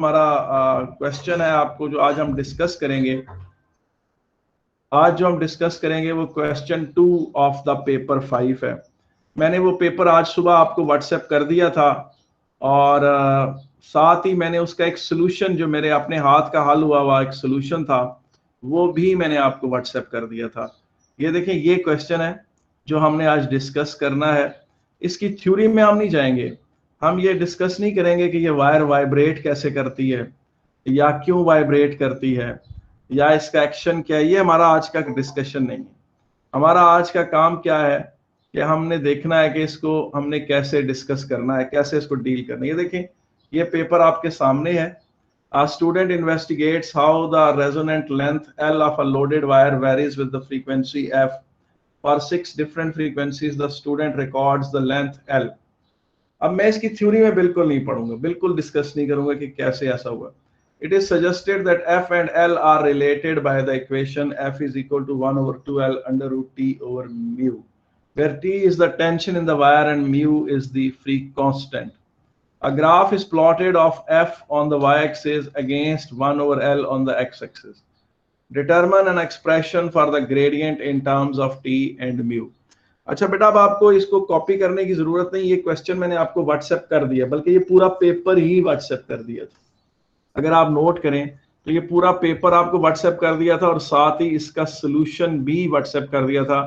हमारा क्वेश्चन है आपको जो आज हम डिस्कस करेंगे। आज जो हम डिस्कस करेंगे वो क्वेश्चन 2 ऑफ द पेपर 5 है। मैंने वो पेपर आज सुबह आपको व्हाट्सएप कर दिया था और साथ ही मैंने उसका एक सोल्यूशन जो मेरे अपने हाथ का हल हुआ एक सोल्यूशन था वो भी मैंने आपको व्हाट्सएप कर दिया था। ये देखें, ये क्वेश्चन है जो हमने आज डिस्कस करना है। इसकी थ्योरी में हम नहीं जाएंगे, हम ये डिस्कस नहीं करेंगे कि ये वायर वाइब्रेट कैसे करती है या क्यों वाइब्रेट करती है या इसका एक्शन क्या है। ये हमारा आज का डिस्कशन नहीं है। हमारा आज का काम क्या है कि हमने देखना है कि इसको हमने कैसे डिस्कस करना है, कैसे इसको डील करना है। ये देखें, ये पेपर आपके सामने है। A student investigates how the resonant length L of a loaded wire varies with the frequency F. For 6 different frequencies, the student records the length L. अब मैं इसकी थ्योरी में बिल्कुल नहीं पढ़ूंगा, बिल्कुल डिस्कस नहीं करूंगा कि कैसे ऐसा हुआ। It is suggested that F and L are related by the equation F is equal to 1 over 2L under root T over mu, where T is the tension in the wire and mu is the free constant. A graph is plotted of F on the y-axis against 1 over L on the x-axis. Determine an expression for the gradient in terms of T and mu. अच्छा बेटा, अब आपको इसको copy करने की जरूरत नहीं, ये क्वेश्चन मैंने आपको व्हाट्सएप कर दिया, बल्कि ये पूरा पेपर ही व्हाट्सएप कर दिया था। अगर आप नोट करें तो ये पूरा पेपर आपको व्हाट्सएप कर दिया था और साथ ही इसका सोल्यूशन भी व्हाट्सएप कर दिया था।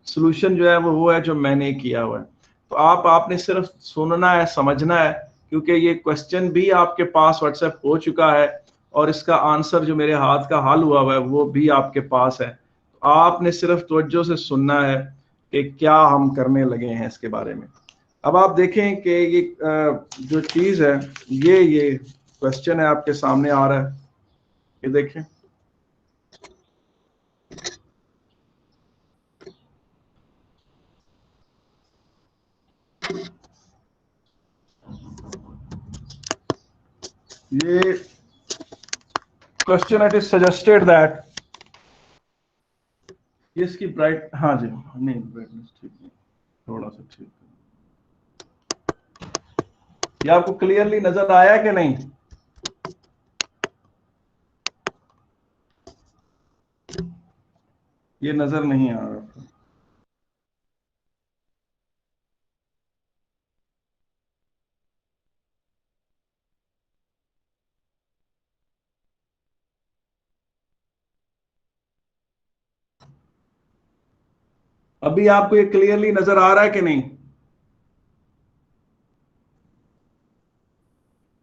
सोल्यूशन जो है वो है जो मैंने किया हुआ है। तो आपने सिर्फ सुनना है, समझना है, क्योंकि ये क्वेश्चन भी आपके पास व्हाट्सएप हो चुका है और इसका आंसर जो मेरे हाथ का हल हुआ है वो भी आपके पास है। तो आपने सिर्फ तवज्जो से सुनना है कि क्या हम करने लगे हैं इसके बारे में। अब आप देखें कि ये जो चीज है, ये क्वेश्चन है आपके सामने आ रहा है, ये देखें। ये question, it is suggested that, इसकी ब्राइट, हाँ जी, नहीं ब्राइटनेस ठीक नहीं, थोड़ा सा ठीक। ये आपको क्लियरली नजर आया कि नहीं? ये नजर नहीं आ रहा। अभी आपको ये क्लियरली नजर आ रहा है कि नहीं?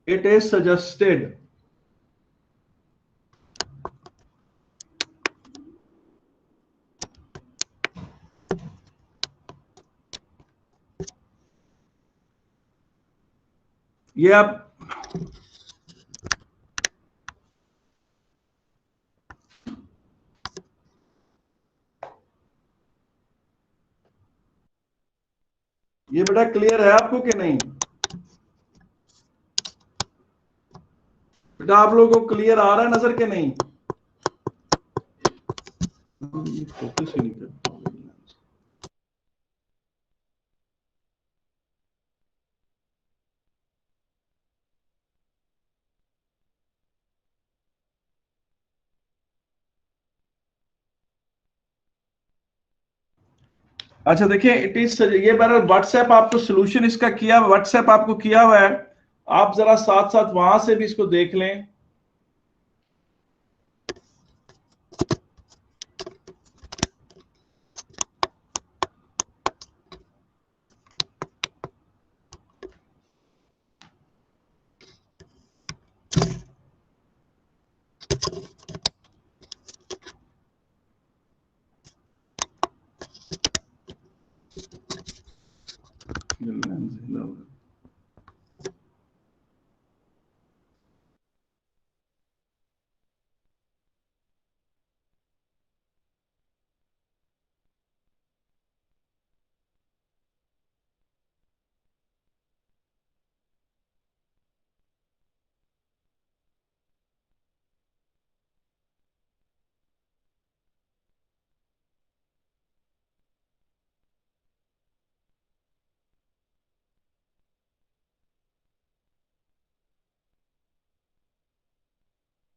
इट इज सजेस्टेड ये आप ये बेटा क्लियर है आपको कि नहीं? बेटा आप लोगों को क्लियर आ रहा है नजर के नहीं? फोकस ही नहीं करता। अच्छा देखिए, इट इज ये बार व्हाट्सएप आपको सोल्यूशन इसका किया, व्हाट्सएप आपको किया हुआ है। आप जरा साथ साथ वहां से भी इसको देख लें।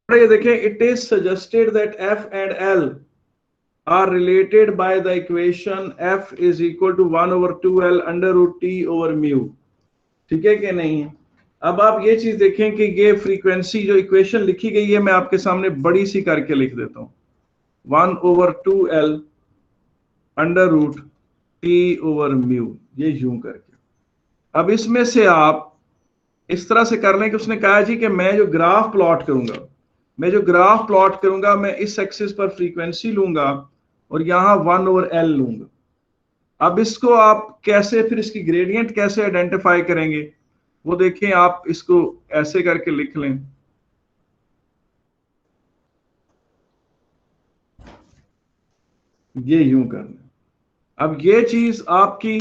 ये देखें, it is suggested that F and L are related by the equation F is equal to 1/2l under root T over mu. ठीक है कि नहीं? अब आप ये चीज देखें कि ये फ्रीक्वेंसी जो इक्वेशन लिखी गई है, मैं आपके सामने बड़ी सी करके लिख देता हूं, 1/2l under root T over mu, ये यूं करके। अब इसमें से आप इस तरह से कर लें कि उसने कहा जी कि मैं जो ग्राफ प्लॉट करूंगा, मैं इस एक्सिस पर फ्रीक्वेंसी लूंगा और यहां 1/l लूंगा। अब इसको आप कैसे, फिर इसकी ग्रेडियंट कैसे आइडेंटिफाई करेंगे वो देखें। आप इसको ऐसे करके लिख लें, ये यूं कर लें। अब ये चीज आपकी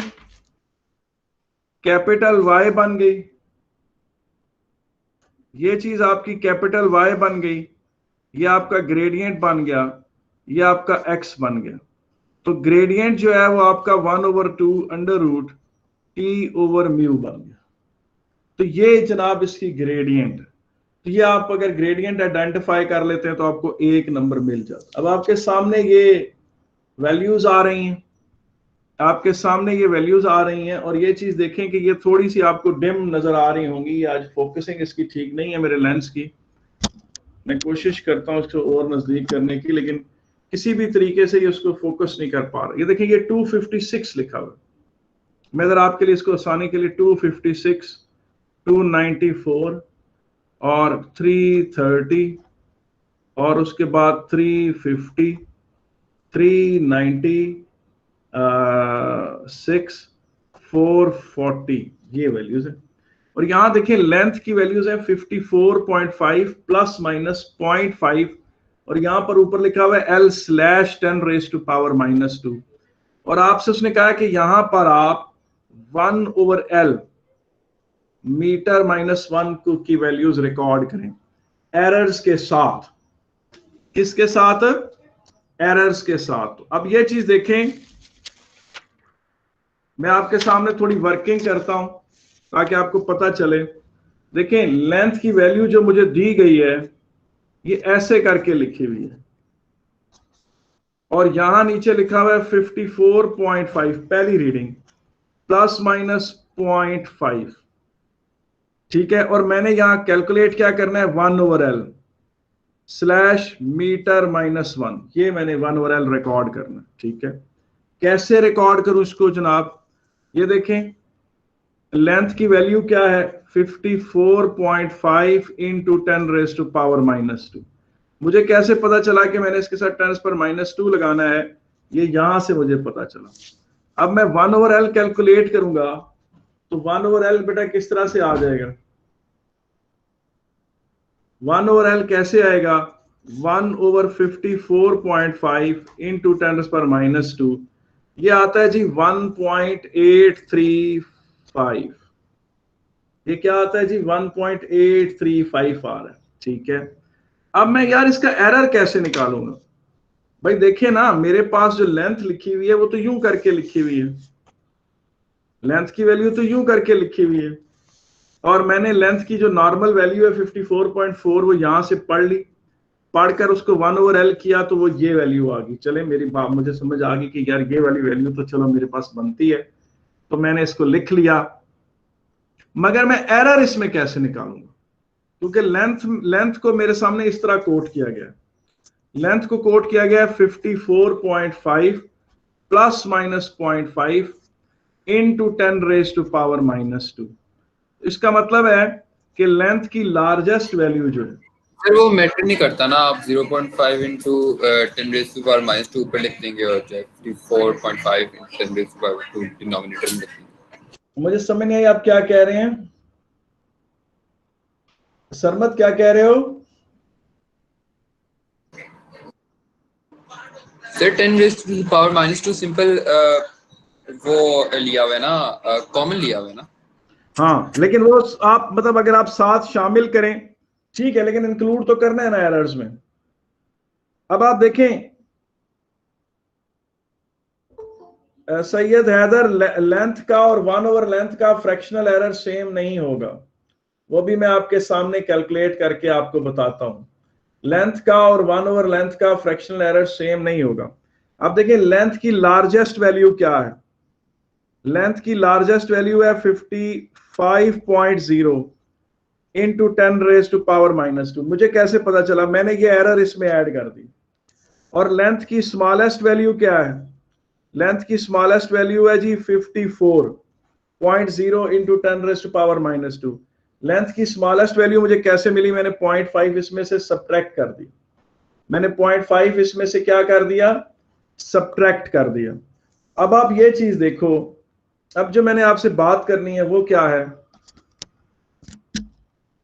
कैपिटल Y बन गई, ये चीज आपकी कैपिटल Y बन गई, ये आपका ग्रेडियंट बन गया, ये आपका x बन गया। तो ग्रेडियंट जो है वो आपका 1/2 under root T over mu बन गया। तो ये जनाब इसकी ग्रेडियंट। तो ये आप अगर ग्रेडियंट आइडेंटिफाई कर लेते हैं तो आपको 1 नंबर मिल जाता। अब आपके सामने ये वैल्यूज आ रही हैं, और ये चीज देखें कि ये थोड़ी सी आपको डिम नजर आ रही होंगी। आज फोकसिंग इसकी ठीक नहीं है मेरे लेंस की, मैं कोशिश करता हूँ इसको और नजदीक करने की, लेकिन किसी भी तरीके से ये उसको फोकस नहीं कर पा रहा। ये देखें, ये 256 लिखा हुआ है। मैं जरा आपके लिए इसको आसानी के लिए 256, 294 और 330 और उसके बाद 350, 396, 440 ये वैल्यूज है। और यहां देखिए लेंथ की वैल्यूज है 54.5 प्लस माइनस 0.5, और यहां पर ऊपर लिखा हुआ है L/10⁻²। और आपसे उसने कहा कि यहां पर आप 1/l मीटर -1 की वैल्यूज रिकॉर्ड करें एरर्स के साथ। किसके साथ? एरर्स के साथ। अब ये चीज देखें, मैं आपके सामने थोड़ी वर्किंग करता हूं ताकि आपको पता चले। देखें, लेंथ की वैल्यू जो मुझे दी गई है ये ऐसे करके लिखी हुई है, और यहां नीचे लिखा हुआ है 54.5 पहली रीडिंग प्लस माइनस 0.5। ठीक है, और मैंने यहां कैलकुलेट क्या करना है, 1/l स्लैश मीटर -1, ये मैंने 1/l रिकॉर्ड करना। ठीक है, कैसे रिकॉर्ड करूं इसको जनाब? ये देखें, लेंथ की वैल्यू क्या है, 54.5 इंटू 10⁻²। मुझे कैसे पता चला कि मैंने इसके साथ 10⁻² लगाना है? ये यहां से मुझे पता चला। अब मैं 1/l कैलकुलेट करूंगा तो 1/l बेटा किस तरह से आ जाएगा? 1/l कैसे आएगा? 1/54.5 इंटू 10⁻², ये आता है जी 1.835। ये क्या आता है जी? 1.835 आ रहा है। ठीक है, अब मैं यार इसका एरर कैसे निकालूंगा? भाई देखिए ना, मेरे पास जो लेंथ लिखी हुई है वो तो यूं करके लिखी हुई है, लेंथ की वैल्यू तो यूं करके लिखी हुई है, और मैंने लेंथ की जो नॉर्मल वैल्यू है 54.4 वो यहां से पढ़ ली, पढ़कर उसको 1/l किया तो वो ये वैल्यू आ गई। चले, मेरी बात मुझे समझ आ गई कि यार ये वाली वैल्यू तो चलो मेरे पास बनती है, तो मैंने इसको लिख लिया। मगर मैं एरर इसमें कैसे निकालूंगा? क्योंकि लेंथ को मेरे सामने इस तरह कोट किया गया है, लेंथ को कोट किया गया है 54.5 प्लस माइनस 0.5 इंटू 10⁻²। इसका मतलब है कि लेंथ की लार्जेस्ट वैल्यू जो है, सर वो मैटर नहीं करता ना, आप 0.5 इंटू 10⁻² ऊपर लिख देंगे और 54.5 इंटू 10⁻² डिनोमिनेटर में लिख देंगे। मुझे समझ नहीं आई आप क्या कह रहे हैं। सरमत क्या कह रहे हो? सर 10⁻² सिंपल वो लिया हुआ है ना, कॉमन लिया हुआ है ना। हाँ, लेकिन वो आप मतलब अगर आप साथ शामिल करें ठीक है, लेकिन इंक्लूड तो करना है ना एरर्स में। अब आप देखें, सैयद हैदर, लेंथ का और 1/लेंथ का फ्रैक्शनल एरर सेम नहीं होगा, वो भी मैं आपके सामने कैलकुलेट करके आपको बताता हूं। लेंथ का और 1 ओवर लेंथ का फ्रैक्शनल एरर सेम नहीं होगा। अब देखिए लेंथ की लार्जेस्ट वैल्यू क्या है, लेंथ की लार्जेस्ट वैल्यू है 55.0 इंटू 10⁻⁻²। मुझे कैसे पता चला, मैंने ये एरर इसमें ऐड कर दी। और लेंथ की स्मॉलेस्ट वैल्यू क्या है, लेंथ की स्मॉलेस्ट वैल्यू है जी 54.0 इंटू 10⁻⁻²। लेंथ की स्मॉलेस्ट वैल्यू मुझे कैसे मिली, मैंने 0.5 इसमें से सब्ट्रैक्ट कर दी, मैंने 0.5 इसमें से क्या कर दिया, सब्ट्रैक्ट कर दिया। अब आप ये चीज देखो, अब जो मैंने आपसे बात करनी है वो क्या है,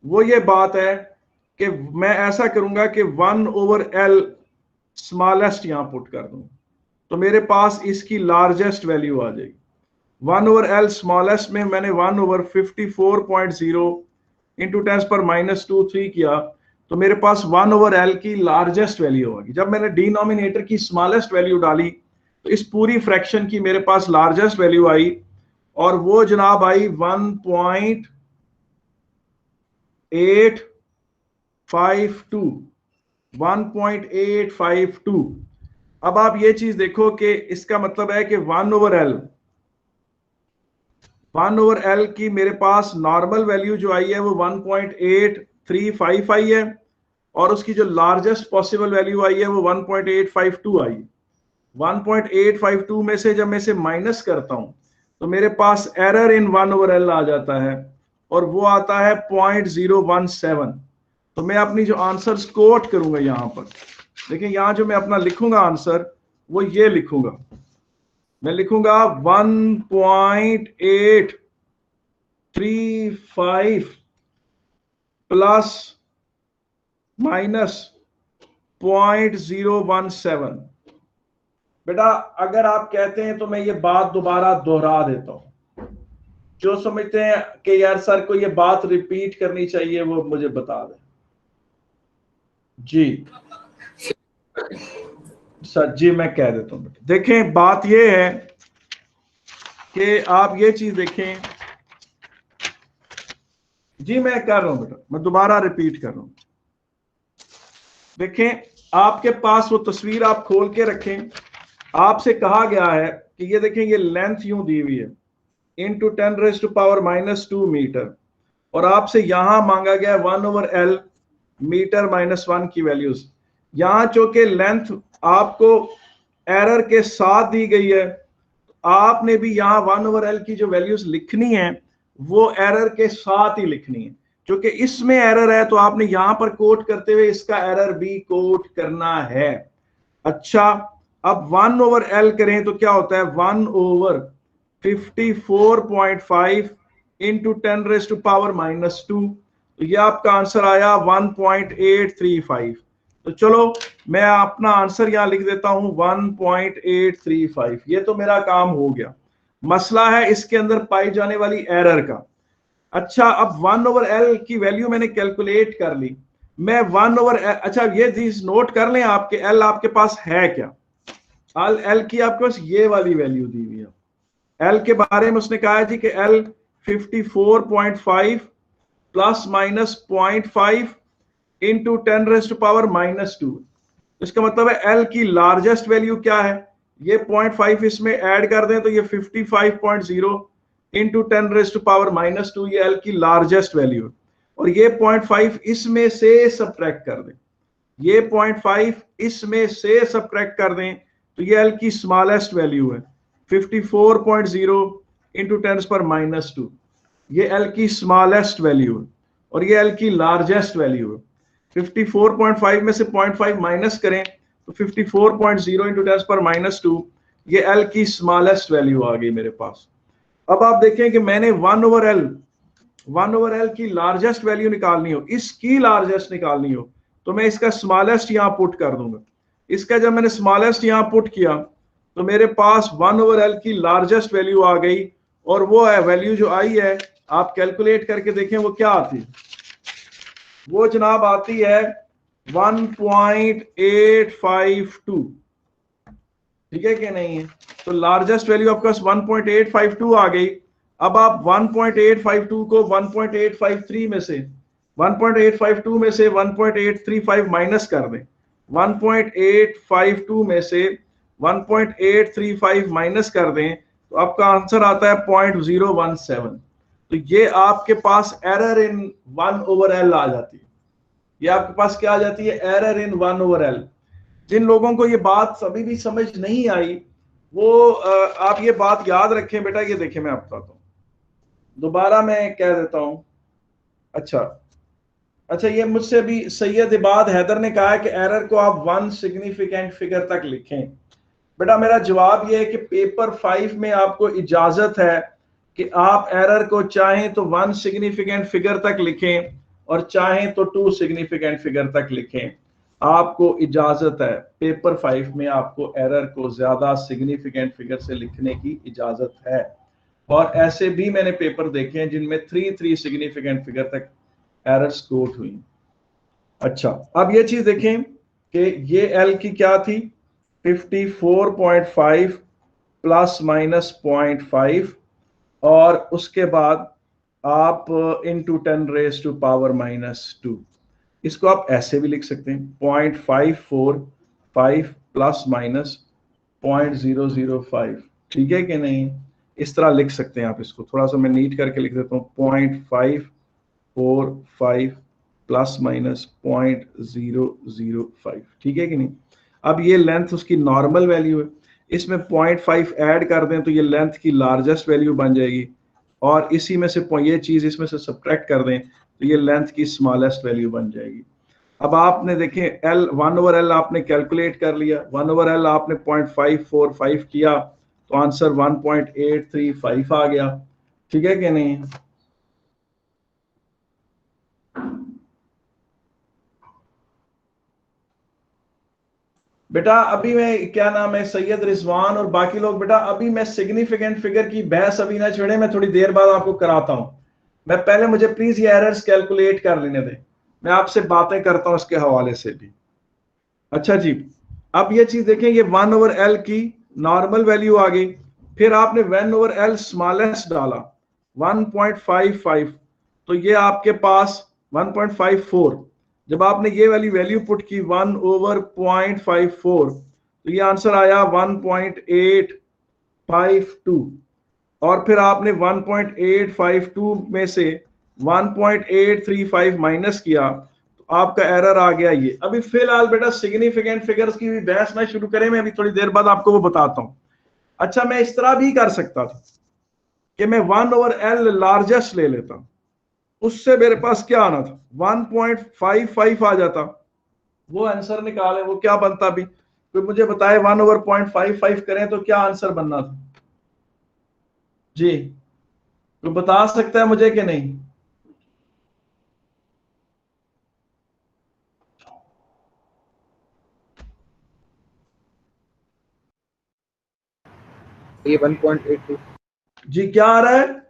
वो ये बात है कि मैं ऐसा करूंगा कि 1 ओवर एल स्मॉलेस्ट यहां पुट कर दूं, तो मेरे पास इसकी लार्जेस्ट वैल्यू आ जाएगी। 1 ओवर एल स्मॉलेस्ट में मैंने 1 ओवर 54.0 इंटू 10⁻⁻2 किया, तो मेरे पास 1 ओवर एल की लार्जेस्ट वैल्यू होगी। जब मैंने डिनोमिनेटर की स्मॉलेस्ट वैल्यू डाली तो इस पूरी फ्रैक्शन की मेरे पास लार्जेस्ट वैल्यू आई, और वो जनाब आई 1.852। अब आप ये चीज देखो कि इसका मतलब है कि 1 ओवर एल की मेरे पास नॉर्मल वैल्यू जो आई है वो 1.835 आई है, और उसकी जो लार्जेस्ट पॉसिबल वैल्यू आई है वो 1.852 आई। 1.852 में से जब मैं इसे माइनस करता हूं तो मेरे पास एरर इन 1 ओवर एल आ जाता है, और वो आता है 0.017। तो मैं अपनी जो आंसर्स कोट करूंगा यहां पर, देखिए यहां जो मैं अपना लिखूंगा आंसर वो ये लिखूंगा, मैं लिखूंगा 1.835 प्लस माइनस 0.017। बेटा अगर आप कहते हैं तो मैं ये बात दोबारा दोहरा देता हूं, जो समझते हैं कि यार सर को ये बात रिपीट करनी चाहिए वो मुझे बता दें जी। सर जी मैं कह देता हूं, देखें बात ये है कि आप ये चीज देखें जी, मैं कर रहा हूं बेटा, मैं दोबारा रिपीट कर रहा हूं। देखें आपके पास वो तस्वीर आप खोल के रखें, आपसे कहा गया है कि ये देखें ये लेंथ यूं दी हुई है इंटू 10⁻⁻² मीटर, और आपसे यहां मांगा गया 1 ओवर एल मीटर -1 की वैल्यूज। यहां चूंकि लेंथ आपको एरर के साथ दी गई है, आपने भी यहां 1 ओवर एल की जो वैल्यूज लिखनी है वो एरर के साथ ही लिखनी है। क्योंकि इसमें एरर है तो आपने यहां पर कोट करते हुए इसका एरर भी कोट करना है। अच्छा अब 1 ओवर एल करें तो क्या होता है, 1 ओवर 54.5 इंटू 10⁻⁻², तो ये आपका आंसर आया 1.835। तो चलो मैं अपना आंसर यहां लिख देता हूं 1.835। ये तो मेरा काम हो गया। मसला है इसके अंदर पाई जाने वाली एरर का। अच्छा अब 1 ओवर एल की वैल्यू मैंने कैलकुलेट कर ली, मैं 1 ओवर अच्छा ये चीज नोट कर लें, आपके एल आपके पास है क्या, एल की आपके पास ये वाली वैल्यू दी हुई है। एल के बारे में उसने कहा है जी कि एल 54.5 प्लस माइनस 0.5 इंटू 10⁻⁻²। इसका मतलब है एल की लार्जेस्ट वैल्यू क्या है, ये 0.5 इसमें ऐड कर दें तो ये 55.0 इंटू 10⁻⁻², ये एल की लार्जेस्ट वैल्यू है, और ये 0.5 इसमें से सब्ट्रैक्ट कर दें, ये 0.5 इसमें से सब्ट्रैक्ट कर दें तो ये एल की स्मॉलेस्ट वैल्यू है 54.0 इंटू 10⁻²। ये एल की स्मॉलेस्ट वैल्यू है, और ये एल की लार्जेस्ट वैल्यू है। 54.5 में से 0.5 माइनस करें तो 54.0 इंटू 10⁻², ये एल की स्मॉलेस्ट वैल्यू आ गई मेरे पास। अब आप देखें कि मैंने 1 ओवर एल की लार्जेस्ट वैल्यू निकालनी हो, इसकी लार्जेस्ट निकालनी हो, तो मैं इसका स्मॉलेस्ट यहां पुट कर दूंगा। इसका जब मैंने स्मॉलेस्ट यहां पुट किया तो मेरे पास 1 ओवर एल की लार्जेस्ट वैल्यू आ गई, और वो है वैल्यू जो आई है आप कैलकुलेट करके देखें वो क्या आती है, वो जनाब आती है 1.852। ठीक है कि नहीं है, तो लार्जेस्ट वैल्यू आपके पास 1.852 आ गई। अब आप 1.852 को 1.853 में से 1.852 में से 1.835 माइनस कर दें, 1.852 में से 1.835 माइनस कर दें तो आपका आंसर आता है 0.017। तो ये आपके पास एरर इन 1/L आ जाती है। ये आपके पास क्या आ जाती है? Error in 1/L। जिन लोगों को ये बात अभी भी समझ नहीं आई वो आप ये बात याद रखें बेटा। ये देखें, मैं आपको बताता हूं, दोबारा मैं कह देता हूं। अच्छा, ये मुझसे भी सैयद इबाद हैदर ने कहा है कि एरर को आप 1 सिग्निफिकेंट फिगर तक लिखें। बेटा मेरा जवाब ये है कि पेपर 5 में आपको इजाजत है कि आप एरर को चाहें तो 1 सिग्निफिकेंट फिगर तक लिखें और चाहें तो 2 सिग्निफिकेंट फिगर तक लिखें। आपको इजाजत है, पेपर 5 में आपको एरर को ज्यादा सिग्निफिकेंट फिगर से लिखने की इजाजत है। और ऐसे भी मैंने पेपर देखे हैं जिनमें 3 सिग्निफिकेंट फिगर तक एरर्स कोट हुई। अच्छा, अब ये चीज देखें कि ये एल की क्या थी, 54.5 प्लस माइनस 0.5 और उसके बाद आप इंटू 10⁻⁻²। इसको आप ऐसे भी लिख सकते हैं 0.545 प्लस माइनस 0.005। ठीक है कि नहीं? इस तरह लिख सकते हैं आप इसको। थोड़ा सा मैं नीट करके लिख देता हूँ 0.545 प्लस माइनस 0.005। ठीक है कि नहीं? अब ये लेंथ उसकी नॉर्मल वैल्यू है, इसमें 0.5 ऐड कर दें तो ये लेंथ की लार्जेस्ट वैल्यू बन जाएगी और इसी में से ये चीज इसमें से सब्ट्रैक्ट कर दें तो ये लेंथ की स्मॉलेस्ट वैल्यू बन जाएगी। अब आपने देखें L 1/L आपने कैलकुलेट कर लिया, 1/L आपने 0.545 किया तो आंसर 1.835 आ गया। ठीक है कि नहीं? बेटा अभी मैं क्या नाम है सैयद रिजवान और बाकी लोग, बेटा अभी मैं सिग्निफिकेंट फिगर की बहस अभी ना छेड़े, मैं थोड़ी देर बाद आपको कराता हूं। मैं पहले मुझे प्लीज ये एरर्स कैलकुलेट कर लेने दें, मैं आपसे बातें करता हूं इसके हवाले से भी। अच्छा जी, अब ये चीज देखें, ये 1/L की नॉर्मल वैल्यू आ गई, फिर आपने 1/L स्मॉलेस्ट डाला 1.55, तो ये आपके पास 1.54। जब आपने ये वाली वैल्यू पुट की 1/0.54 तो ये आंसर आया 1.852 और फिर आपने 1.852 में से 1.835 माइनस किया तो आपका एरर आ गया ये। अभी फिलहाल बेटा सिग्निफिकेंट फिगर्स की भी बहस ना शुरू करें, मैं अभी थोड़ी देर बाद आपको वो बताता हूं। अच्छा, मैं इस तरह भी कर सकता था कि मैं 1/L लार्जेस्ट ले लेता, उससे मेरे पास क्या आना था 1.55 आ जाता। वो आंसर निकाले, वो क्या बनता भी कोई मुझे बताए। 1/0.55 करें तो क्या आंसर बनना था जी? तो बता सकता है मुझे कि नहीं? ये 1.82 जी क्या आ रहा है?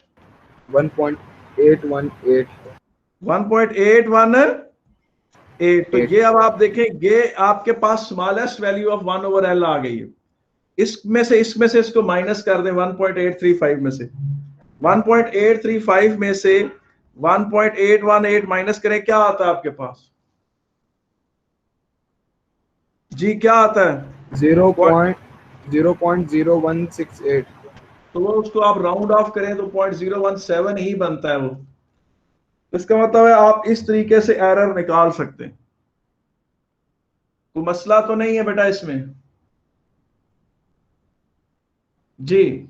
1.818 1.818। तो ये अब आप देखें, ये आपके पास स्मॉलेस्ट वैल्यू ऑफ 1/L आ गई है। इसमें से इसको माइनस कर दें 1.835 में से, 1.835 में से 1.818 माइनस करें, क्या आता है आपके पास जी? क्या आता है? 0.0168। तो वो उसको आप राउंड ऑफ करें तो 0.017 ही बनता है वो। इसका मतलब है आप इस तरीके से एरर निकाल सकते हैं। कोई मसला तो नहीं है बेटा इसमें जी?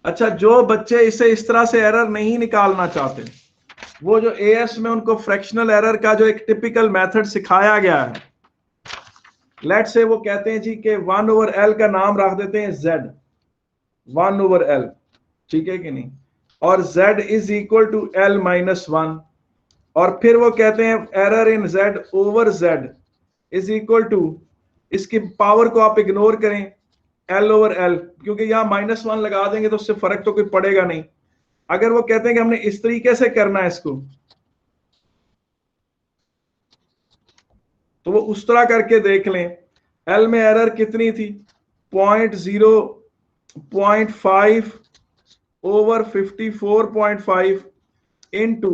अच्छा, जो बच्चे इसे इस तरह से एरर नहीं निकालना चाहते, वो जो एएस में उनको फ्रैक्शनल एरर का जो एक टिपिकल मेथड सिखाया गया है, लेट से वो कहते हैं जी कि 1/L का नाम रख देते हैं Z, 1/L। ठीक है कि नहीं? और Z is equal to L-1 और फिर वो कहते हैं error in Z/Z is equal to, इसकी पावर को आप इग्नोर करें, L/L, क्योंकि यहां -1 लगा देंगे तो उससे फर्क तो कोई पड़ेगा नहीं। अगर वो कहते हैं कि हमने इस तरीके से करना है इसको, तो वो उस तरह करके देख लें। एल में एरर कितनी थी? 0.5/54.5 इंटू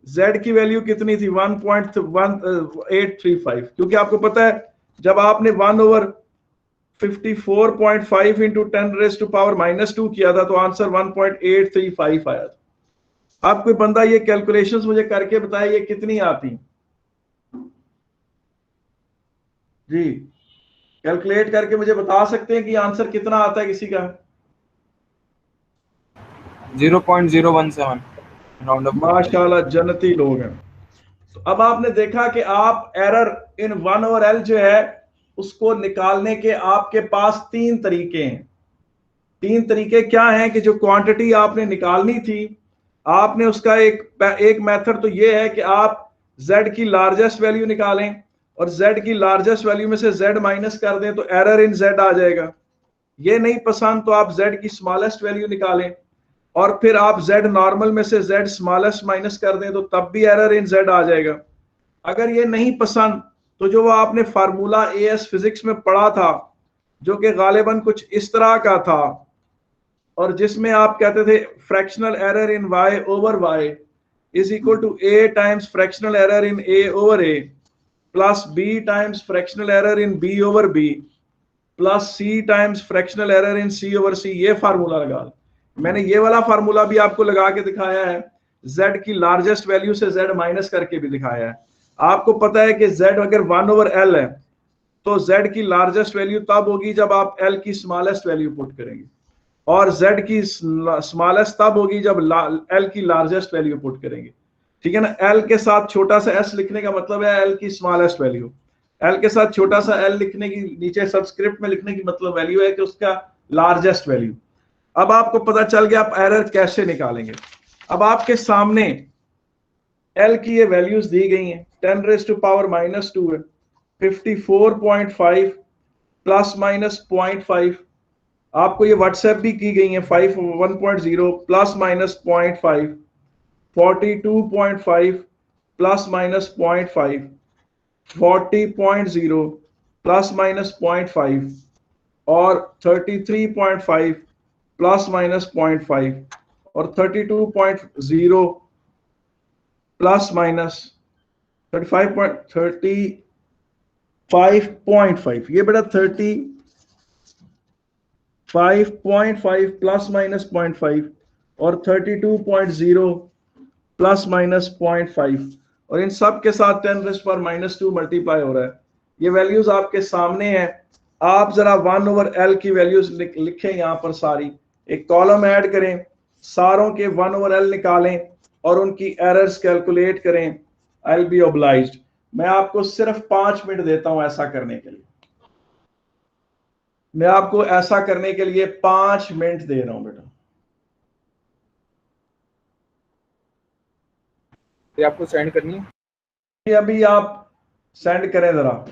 Z की वैल्यू कितनी थी 1.1835, क्योंकि आपको पता है जब आपने 1/54.5 इंटू 10⁻⁻² किया था तो आंसर 1.835 आया था। अब कोई बंदा ये कैलकुलेशंस मुझे करके बताए ये कितनी आती जी, कैलकुलेट करके मुझे बता सकते हैं कि आंसर कितना आता है किसी का? 0.017 राउंड अप। माशाल्लाह जन्नती लोग हैं। तो अब आपने देखा कि आप एरर इन 1/L जो है उसको निकालने के आपके पास तीन तरीके हैं। तीन तरीके क्या हैं कि जो क्वांटिटी आपने निकालनी थी आपने उसका एक मेथड तो ये है कि आप z की लार्जेस्ट वैल्यू निकालें और z की लार्जेस्ट वैल्यू में से z माइनस कर दें तो एरर इन z आ जाएगा। ये नहीं पसंद तो आप z की स्मॉलेस्ट वैल्यू निकालें और फिर आप z नॉर्मल में से z स्मॉलेस्ट माइनस कर दें तो तब भी एरर इन z आ जाएगा। अगर ये नहीं पसंद तो जो वो आपने फार्मूला एएस फिजिक्स में पढ़ा था जो कि गालिबन कुछ इस तरह का था और जिसमें आप कहते थे fractional error in y over y is equal to a times fractional error in a over a plus b times fractional error in b over b plus c times fractional error in c over c। ये formula लगा, मैंने ये वाला formula भी आपको लगा के दिखाया है, z की लार्जेस्ट वैल्यू से z माइनस करके भी दिखाया है। आपको पता है कि z अगर 1/L है तो z की लार्जेस्ट वैल्यू तब होगी जब आप l की स्मॉलेस्ट वैल्यू पुट करेंगे और z की स्मॉलेस्ट तब होगी जब l की लार्जेस्ट वैल्यू पुट करेंगे। ठीक है ना, l के साथ छोटा सा s लिखने का मतलब है l की स्मॉलेस्ट वैल्यू, l के साथ छोटा सा l लिखने की नीचे सबस्क्रिप्ट में लिखने की मतलब वैल्यू है कि उसका लार्जेस्ट वैल्यू। अब आपको पता चल गया आप एरर कैसे निकालेंगे। अब आपके सामने L की ये वैल्यूज दी गई हैं 10⁻⁻² है, 54.5 प्लस माइनस 0.5, आपको ये व्हाट्सएप भी की गई है 1.0 plus minus 0.5, 42.5 plus minus 0.5, 40.0 plus minus 0.5 और 33.5 प्लस माइनस 0.5 और 32.0 प्लस माइनस 35.5 ये बेटा 35.5 प्लस माइनस 0.5 और 32.0 प्लस माइनस 0.5 और इन सब के साथ 10⁻⁻² मल्टीप्लाई हो रहा है। ये वैल्यूज आपके सामने है। आप जरा 1/L की वैल्यूज लिखें यहाँ पर सारी, एक कॉलम ऐड करें, सारों के 1/L निकालें और उनकी एरर्स कैलकुलेट करें। I will be obliged. मैं आपको सिर्फ 5 मिनट देता हूं ऐसा करने के लिए, मैं आपको ऐसा करने के लिए 5 मिनट दे रहा हूं बेटा। ये आपको सेंड करनी है? अभी आप सेंड करें जरा।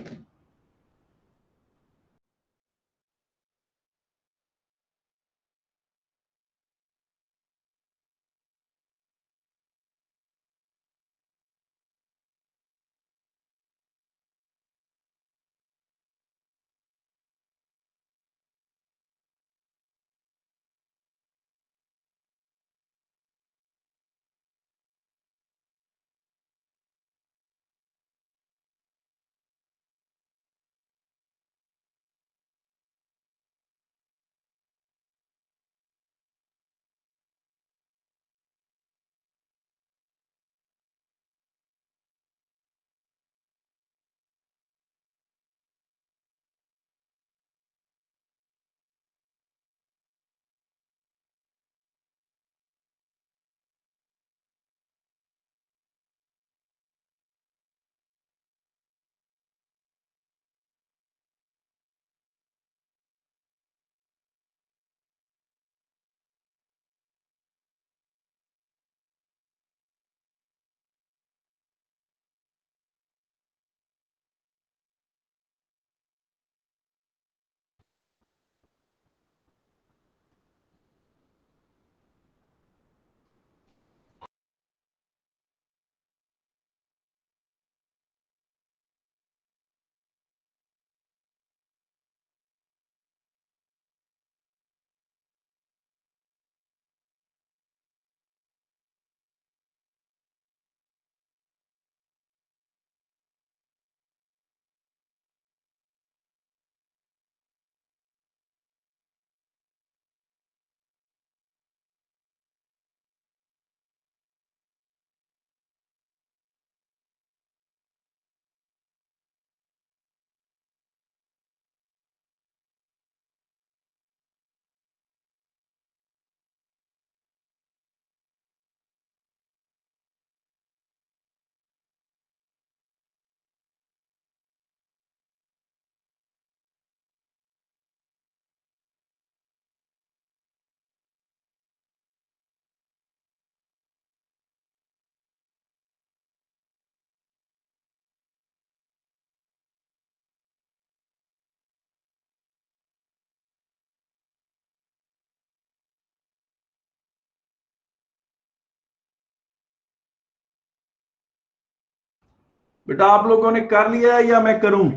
बेटा आप लोगों ने कर लिया है या मैं करूं?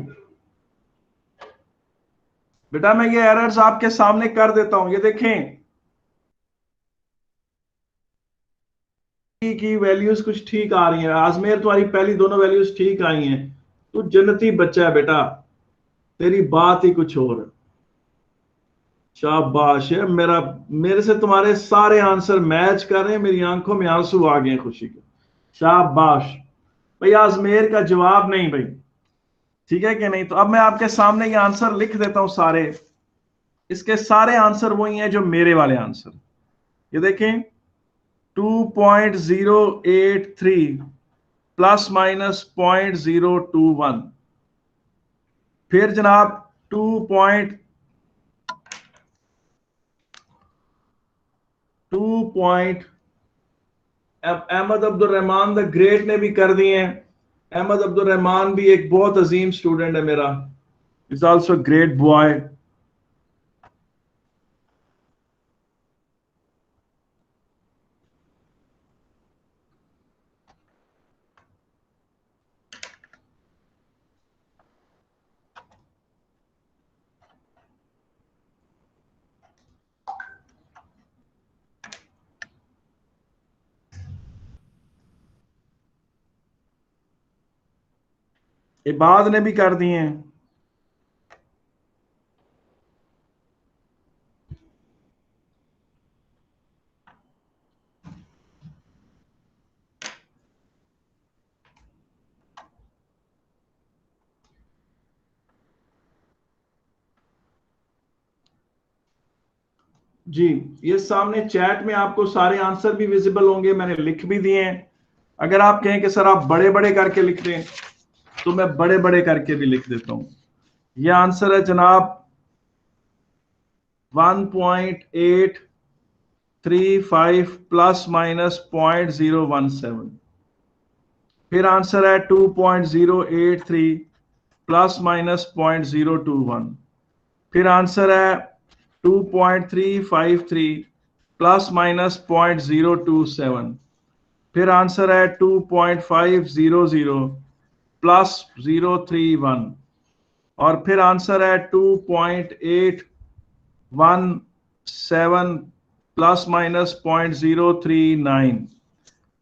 बेटा मैं ये एरर्स आपके सामने कर देता हूं, ये देखें की वैल्यूज कुछ ठीक आ रही हैं। आजमेर तुम्हारी पहली दोनों वैल्यूज ठीक आई हैं, तू जन्नती बच्चा है बेटा, तेरी बात ही कुछ और है। शाबाश है, मेरे से तुम्हारे सारे आंसर मैच कर रहे हैं, मेरी आंखों में आंसू आ गए खुशी के। शाबाश भाई, आजमेर का जवाब नहीं भाई, ठीक है कि नहीं? तो अब मैं आपके सामने ये आंसर लिख देता हूं सारे, इसके सारे आंसर वही हैं जो मेरे वाले आंसर। ये देखें 2.083 प्लस माइनस 0.021, फिर जनाब 2. अहमद अब्दुल रहमान द ग्रेट ने भी कर दिए हैं। अहमद अब्दुल रहमान भी एक बहुत अजीम स्टूडेंट है मेरा, इज आल्सो ग्रेट बॉय। इबाद ने भी कर दिए हैं। जी, ये सामने चैट में आपको सारे आंसर भी विजिबल होंगे, मैंने लिख भी दिए हैं। अगर आप कहें कि सर आप बड़े बड़े करके लिख दें तो मैं बड़े बड़े करके भी लिख देता हूं। ये आंसर है जनाब 1.835 प्लस माइनस 0.017। फिर आंसर है 2.083 प्लस माइनस 0.021। फिर आंसर है 2.353 प्लस माइनस 0.027। फिर आंसर है 2.500 प्लस 031। और फिर आंसर है 2.817 प्लस माइनस 0.039।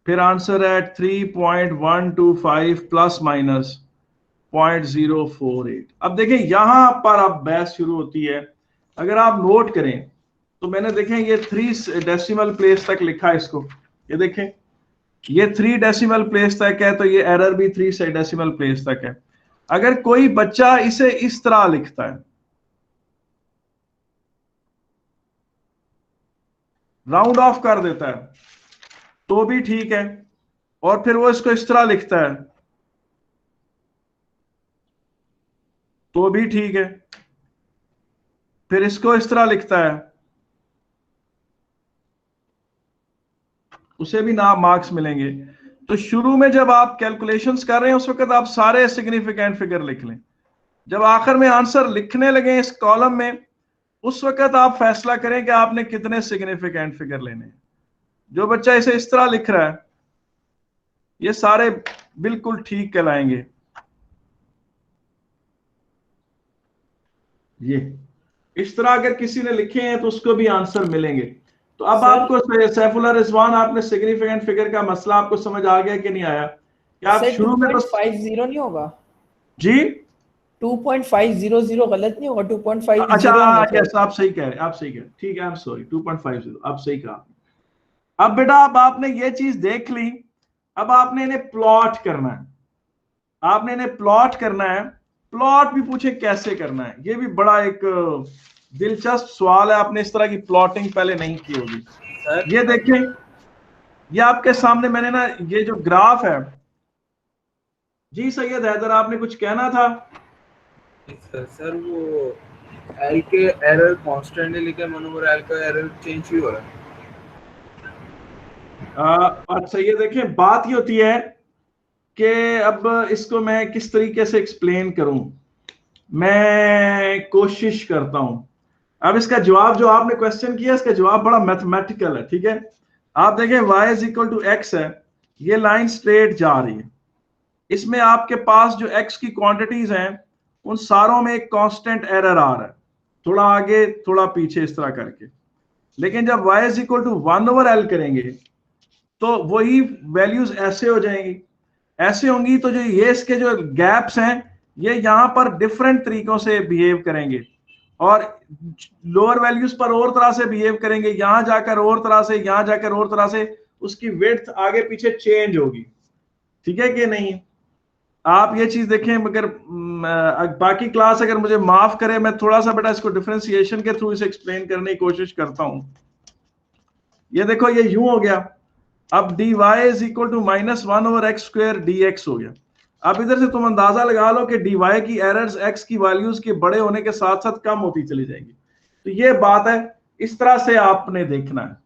फिर आंसर है 3.125 प्लस माइनस 0.048। अब देखें यहां पर अब बहस शुरू होती है। अगर आप नोट करें तो मैंने देखें ये 3 डेसिमल प्लेस तक लिखा है इसको, ये देखें ये 3 डेसिमल प्लेस तक है, तो ये एरर भी 3 डेसिमल प्लेस तक है। अगर कोई बच्चा इसे इस तरह लिखता है, राउंड ऑफ कर देता है, तो भी ठीक है, और फिर वो इसको इस तरह लिखता है तो भी ठीक है, फिर इसको इस तरह लिखता है उसे भी ना मार्क्स मिलेंगे। तो शुरू में जब आप कैलकुलेशंस कर रहे हैं उस वक्त आप सारे सिग्निफिकेंट फिगर लिख लें। जब आखिर में आंसर लिखने लगे इस कॉलम में, उस वक्त आप फैसला करें कि आपने कितने सिग्निफिकेंट फिगर लेने हैं। जो बच्चा इसे इस तरह लिख रहा है ये सारे बिल्कुल ठीक कहलाएंगे। ये इस तरह अगर किसी ने लिखे हैं तो उसको भी आंसर मिलेंगे। तो अब आपको सैफुल्लाह रिजवान, आपने सिग्निफिकेंट फिगर का मसला आपको समझ आ गया कि नहीं आया? क्या आप शुरू में 2.50 नहीं होगा जी? 2.500 गलत नहीं होगा? 2.50। अच्छा यस, आप सही कह रहे हैं, आप सही कह रहे हैं, ठीक है, आई एम सॉरी, 2.50, आप सही कहा। अब बेटा अब आपने ये चीज देख ली, अब आपने इन्हें प्लॉट करना है, आपने इन्हें प्लॉट करना है। प्लॉट भी पूछे कैसे करना है, ये भी बड़ा एक दिलचस्प सवाल है, आपने इस तरह की प्लॉटिंग पहले नहीं की होगी। ये देखें, ये आपके सामने मैंने ना ये जो ग्राफ है। जी सैयद हैदर, आपने कुछ कहना था? सर वो एल के एरर कांस्टेंट है, लेकिन मनोवर एल का एरर चेंज भी हो रहा है। अच्छा ये देखें, बात ये होती है कि अब इसको मैं किस तरीके से एक्सप्लेन करूं, मैं कोशिश करता हूं। अब इसका जवाब जो आपने क्वेश्चन किया, इसका जवाब बड़ा मैथमेटिकल है, ठीक है। आप देखें y = x है, ये लाइन स्ट्रेट जा रही है, इसमें आपके पास जो x की क्वांटिटीज हैं उन सारों में एक कांस्टेंट एरर आ रहा है, थोड़ा आगे थोड़ा पीछे इस तरह करके। लेकिन जब y is equal to 1/l करेंगे तो वही वैल्यूज ऐसे हो जाएंगी, ऐसे होंगी। तो जो ये इसके जो गैप्स हैं ये यहां पर डिफरेंट तरीकों से बिहेव करेंगे और लोअर वैल्यूज पर और तरह से बिहेव करेंगे, यहां जाकर और तरह से, यहां जाकर और तरह से, उसकी विड्थ आगे पीछे चेंज होगी। ठीक है कि नहीं? आप ये चीज देखें। मगर बाकी क्लास अगर मुझे माफ करे, मैं थोड़ा सा बेटा इसको डिफरेंशिएशन के थ्रू इसे एक्सप्लेन करने की कोशिश करता हूं। ये देखो ये यूं हो गया, अब dy is equal to -1/x² dx हो गया। अब इधर से तुम अंदाजा लगा लो कि dy की एरर्स x की वैल्यूज के बड़े होने के साथ साथ कम होती चली जाएंगी। तो ये बात है, इस तरह से आपने देखना है।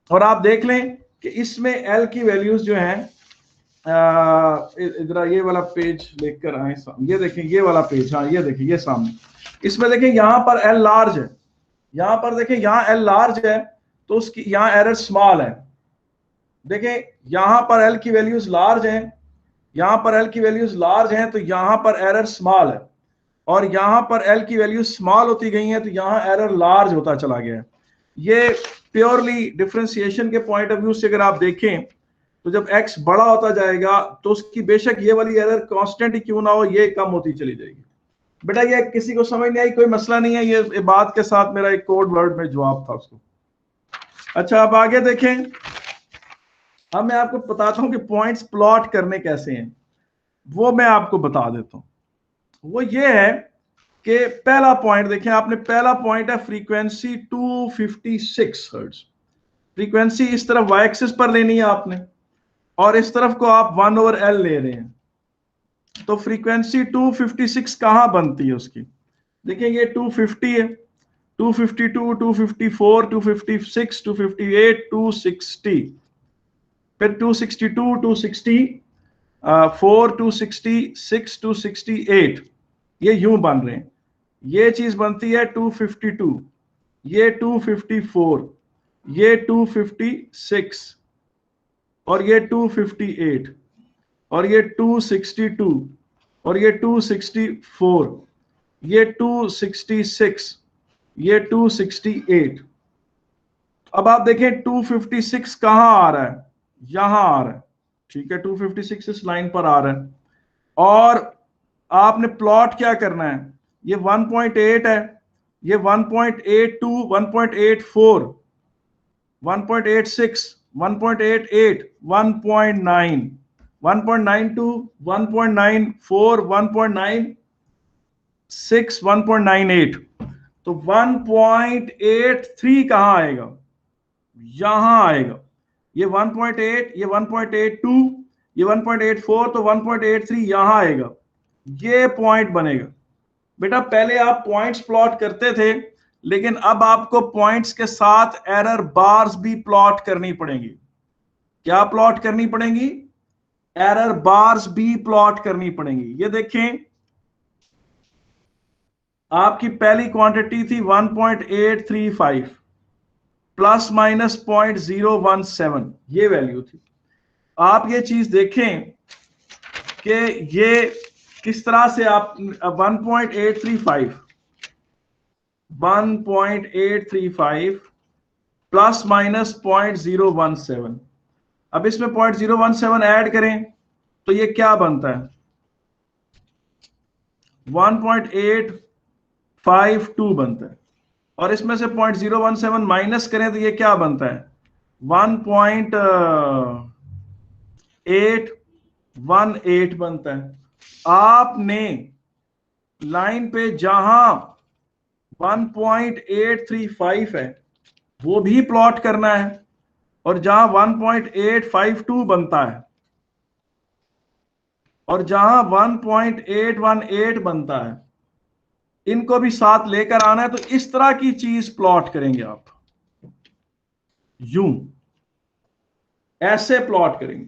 और आप देख लें कि इसमें l की वैल्यूज जो हैं, इधर ये वाला पेज लेकर आए, ये देखें ये वाला पेज, हाँ ये देखें ये सामने, इसमें देखें यहां पर l लार्ज है, यहां पर देखें यहां l लार्ज है तो उसकी यहां एरर स्मॉल है। देखें यहां पर l की वैल्यूज लार्ज हैं, यहां पर l की वैल्यूज लार्ज हैं तो यहां पर एरर स्मॉल है, और यहां पर l की वैल्यूज स्मॉल होती गई हैं तो यहां एरर लार्ज होता चला गया है। ये प्योरली डिफरेंशिएशन के पॉइंट ऑफ व्यू से अगर आप देखें तो जब x बड़ा होता जाएगा तो उसकी बेशक ये वाली एरर कांस्टेंट ही क्यों ना हो, ये कम होती चली जाएगी। बेटा ये किसी को समझ नहीं आई, कोई मसला नहीं है, ये बात के साथ मेरा एक कोड वर्ड में जवाब था उसको। अच्छा अब आगे देखें। अब मैं आपको बताता हूं कि पॉइंट्स प्लॉट करने कैसे हैं, वो मैं आपको बता देता हूं। वो ये है कि पहला पॉइंट देखें आपने, पहला पॉइंट है फ्रीक्वेंसी 256 हर्ट्ज। फ्रीक्वेंसी इस तरफ y एक्सिस पर लेनी है आपने और इस तरफ को आप 1/l ले रहे हैं। तो फ्रीक्वेंसी 256 कहां बनती है उसकी? देखिए ये 250 है, 252, 254, 256, 258, 260, फिर 262, 264, 266, 268, ये यूं बन रहे हैं। ये चीज बनती है 252, ये 254, ये 256, और ये 258, और ये 262, और ये 264, ये 266, ये 268। अब आप देखें 256 कहां आ रहा है? यहां आ रहा है। ठीक है, 256 इस लाइन पर आ रहा है। और आपने प्लॉट क्या करना है? ये 1.8 है, ये 1.82, 1.84, 1.86, 1.88, 1.9, 1.92, 1.94, 1.96, 1.98। तो 1.83 कहां आएगा? यहां आएगा। ये 1.8, ये 1.82, ये 1.84, तो 1.83 यहां आएगा। ये पॉइंट बनेगा। बेटा पहले आप पॉइंट्स प्लॉट करते थे, लेकिन अब आपको पॉइंट्स के साथ एरर बार्स भी प्लॉट करनी पड़ेंगी। क्या प्लॉट करनी पड़ेंगी? एरर बार्स भी प्लॉट करनी पड़ेंगी। ये देखें आपकी पहली क्वांटिटी थी 1.835 प्लस माइनस 0.017, ये वैल्यू थी। आप ये चीज देखें कि ये किस तरह से आप 1.835 प्लस माइनस 0.017, अब इसमें 0.017 ऐड करें तो ये क्या बनता है? 1.852 बनता है। और इसमें से 0.017 माइनस करें तो ये क्या बनता है? 1.818 बनता है। आपने लाइन पे जहां 1.835 है वो भी प्लॉट करना है, और जहां 1.852 बनता है और जहां 1.818 बनता है, इनको भी साथ लेकर आना है। तो इस तरह की चीज प्लॉट करेंगे आप, यूं ऐसे प्लॉट करेंगे।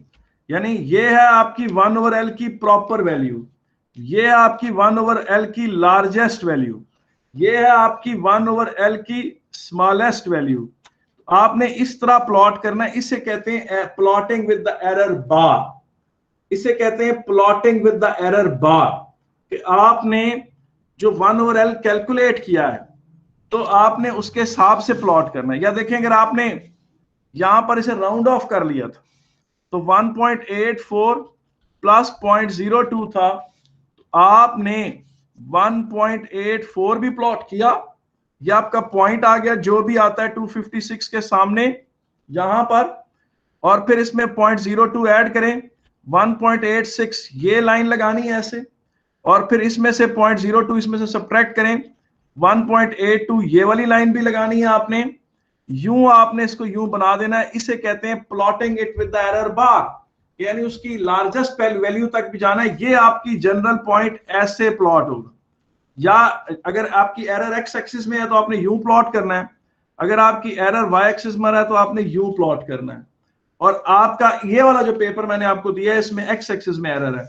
यानी ये है आपकी 1/l की प्रॉपर वैल्यू, ये है आपकी 1/l की लार्जेस्ट वैल्यू, ये है आपकी 1/l की स्मॉलेस्ट वैल्यू। आपने इस तरह प्लॉट करना है, इसे कहते हैं प्लॉटिंग विद द एरर बार। इसे कहते हैं प्लॉटिंग विद द एरर बार, कि आपने जो 1/L कैलकुलेट किया है तो आपने उसके हिसाब से प्लॉट करना है। या देखें, अगर आपने यहां पर इसे राउंड ऑफ कर लिया था तो 1.84 प्लस 0.02 था, तो आपने 1.84 भी प्लॉट किया, यह आपका पॉइंट आ गया जो भी आता है 256 के सामने यहां पर, और फिर इसमें 0.02 ऐड करें, 1.86 ये लाइन लगानी है ऐसे, और फिर इसमें से 0.02 इसमें से सब्ट्रैक्ट करें, 1.82 ये वाली लाइन भी लगानी है आपने, यूं आपने इसको यूं बना देना है। इसे कहते हैं plotting it with the error bar, यानी उसकी लार्जेस्ट वैल्यू तक भी जाना है। ये आपकी जनरल पॉइंट ऐसे प्लॉट होगा, या अगर आपकी एरर एक्स एक्सिस में है तो आपने यूं प्लॉट करना है, अगर आपकी एरर वाई एक्सिस में है तो आपने यूं प्लॉट करना है। और आपका ये वाला जो पेपर मैंने आपको दिया है इसमें एक्स एक्सिस में एरर है,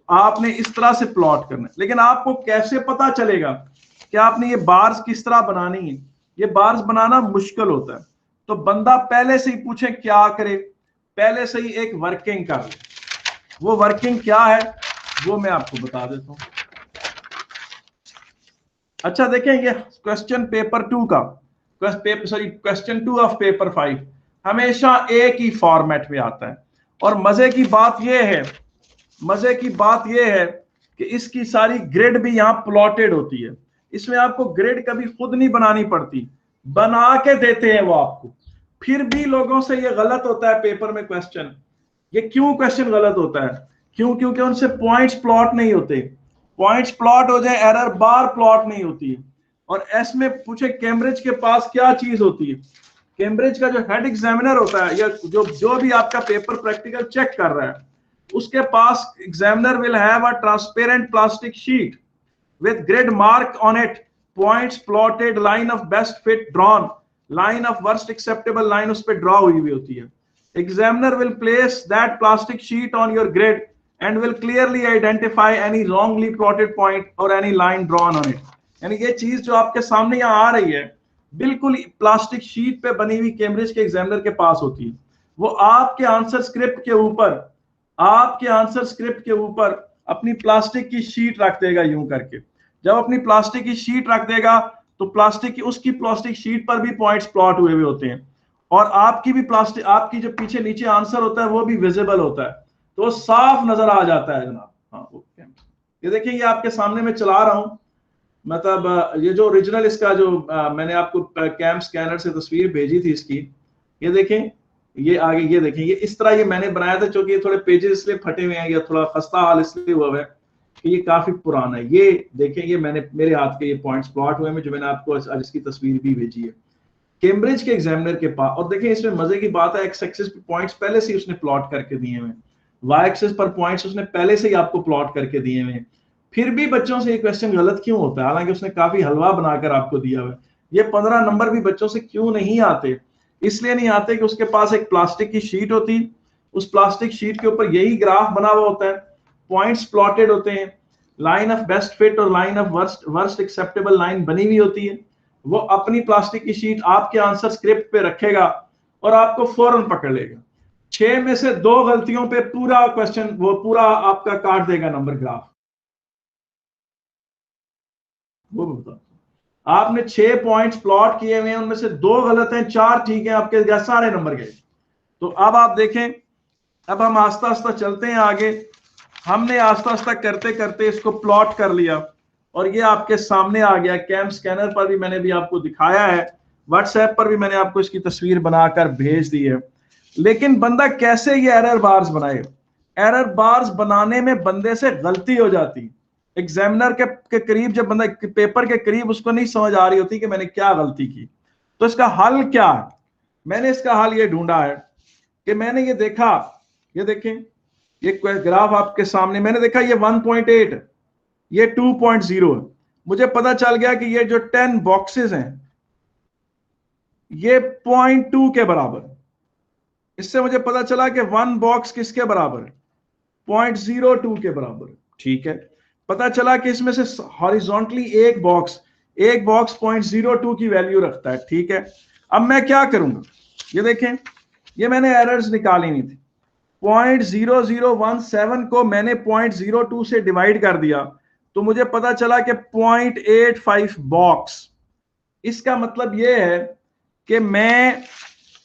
आपने इस तरह से प्लॉट करना है। लेकिन आपको कैसे पता चलेगा कि आपने ये बार्स किस तरह बनानी है? ये बार्स बनाना मुश्किल होता है, तो बंदा पहले से ही पूछे क्या करे, पहले से ही एक वर्किंग कर ले। वो वर्किंग क्या है वो मैं आपको बता देता हूं। अच्छा देखें, ये क्वेश्चन पेपर 2 का क्वेश्चन 2 ऑफ पेपर 5 हमेशा एक ही फॉर्मेट में आता है। और मजे की बात यह है कि इसकी सारी ग्रिड भी यहां प्लॉटेड होती है। इसमें आपको ग्रिड कभी खुद नहीं बनानी पड़ती, बना के देते हैं वो आपको। फिर भी लोगों से ये गलत होता है पेपर में क्वेश्चन। ये क्यों क्वेश्चन गलत होता है? क्योंकि उनसे पॉइंट्स प्लॉट नहीं होते। पॉइंट्स प्लॉट हो जाए, एरर बार प्लॉट नहीं होती है। और एस में पूछे कैम्ब्रिज के पास क्या चीज होती है? कैम्ब्रिज का जो हेड एग्जामिनर होता है या जो भी आपका पेपर प्रैक्टिकल चेक कर रहा है, उसके पास examiner will have a transparent plastic sheet with grid mark on it, points plotted, line of best fit drawn, line of worst acceptable line उस पे draw हुई होती है। Examiner will place that plastic sheet on your grid and will clearly identify any wrongly plotted point or any line drawn on it। यानी ये चीज जो आपके सामने यहाँ आ रही है बिल्कुल प्लास्टिक शीट पे बनी हुई कैम्ब्रिज के एग्जामिनर के पास होती है। वो आपके आंसर स्क्रिप्ट के ऊपर अपनी प्लास्टिक की शीट रख देगा यूं करके। जब अपनी प्लास्टिक की शीट रख देगा तो उसकी प्लास्टिक शीट पर भी पॉइंट्स प्लॉट हुए होते हैं, और आपकी जो पीछे नीचे आंसर होता है वो भी विजिबल होता है, तो साफ नजर आ जाता है जनाब। हाँ, ओके, ये देखिए, ये आपके सामने मैं चला रहा हूं, मतलब ये जो ओरिजिनल इसका जो मैंने आपको कैम स्कैनर से तस्वीर भेजी थी इसकी, ये देखें, ये आगे ये देखें, ये इस तरह ये मैंने बनाया था, क्योंकि ये थोड़े पेजेस इसलिए फटे हुए हैं या थोड़ा खस्ता हाल इसलिए हुआ है कि ये काफी पुराना है। ये देखें, ये मेरे हाथ के ये पॉइंट्स प्लॉट हुए हैं जो मैंने आपको आज इसकी तस्वीर भी भेजी है कैम्ब्रिज के एग्जामिनर के पास। और देखें, इसमें मजे की बात है, एक्स एक्सिस पे पॉइंट्स पहले से ही उसने प्लॉट करके दिए हुए, वाई एक्सिस पर पॉइंट्स उसने पहले से ही आपको प्लॉट करके दिए हुए। फिर भी बच्चों से ये क्वेश्चन गलत क्यों होता है, हालांकि उसने काफी हलवा बनाकर आपको दिया हुआ है। ये 15 नंबर भी बच्चों से क्यों नहीं आते? इसलिए नहीं आते कि उसके पास एक प्लास्टिक की शीट होती, उस प्लास्टिक शीट के ऊपर यही ग्राफ बना हुआ होता है, पॉइंट्स प्लॉटेड होते हैं, लाइन ऑफ बेस्ट फिट और line of worst acceptable line बनी हुई होती है। वो अपनी प्लास्टिक की शीट आपके आंसर स्क्रिप्ट पे रखेगा और आपको फौरन पकड़ लेगा। 6 में से 2 गलतियों पे पूरा क्वेश्चन, वो पूरा आपका काट देगा नंबर ग्राफ। वो बता, आपने 6 पॉइंट्स प्लॉट किए हुए हैं, उनमें से 2 गलत हैं, 4 ठीक हैं, आपके सारे नंबर गए। तो अब आप देखें, अब हम आस्ता आस्ता चलते हैं आगे। हमने आस्ता आस्ता करते करते इसको प्लॉट कर लिया और ये आपके सामने आ गया। कैम स्कैनर पर भी मैंने भी आपको दिखाया है, व्हाट्सएप पर भी मैंने आपको इसकी तस्वीर बनाकर भेज दी है। लेकिन बंदा कैसे ये एरर बार्स बनाए? एरर बार्स बनाने में बंदे से गलती हो जाती, एग्जामिनर के करीब, जब बंदा पेपर के करीब, उसको नहीं समझ आ रही होती कि मैंने क्या गलती की। तो इसका हल क्या है? मैंने इसका हल ये ढूंढा है कि मैंने ये देखा, ये देखें, ये ग्राफ आपके सामने, मैंने देखा ये 1.8, ये 2.0 है। मुझे पता चल गया कि ये जो 10 बॉक्सेस हैं ये 0.2 के बराबर। इससे मुझे पता चला कि 1 बॉक्स किसके बराबर है? 0.02 के बराबर है। ठीक है, पता चला कि इसमें से हॉरिजॉन्टली एक बॉक्स 0.02 की वैल्यू रखता है। ठीक है, अब मैं क्या करूंगा? ये देखें, ये मैंने एरर्स निकाली नहीं थी, 0.0017 को मैंने 0.02 से डिवाइड कर दिया तो मुझे पता चला कि 0.85 बॉक्स। इसका मतलब यह है कि मैं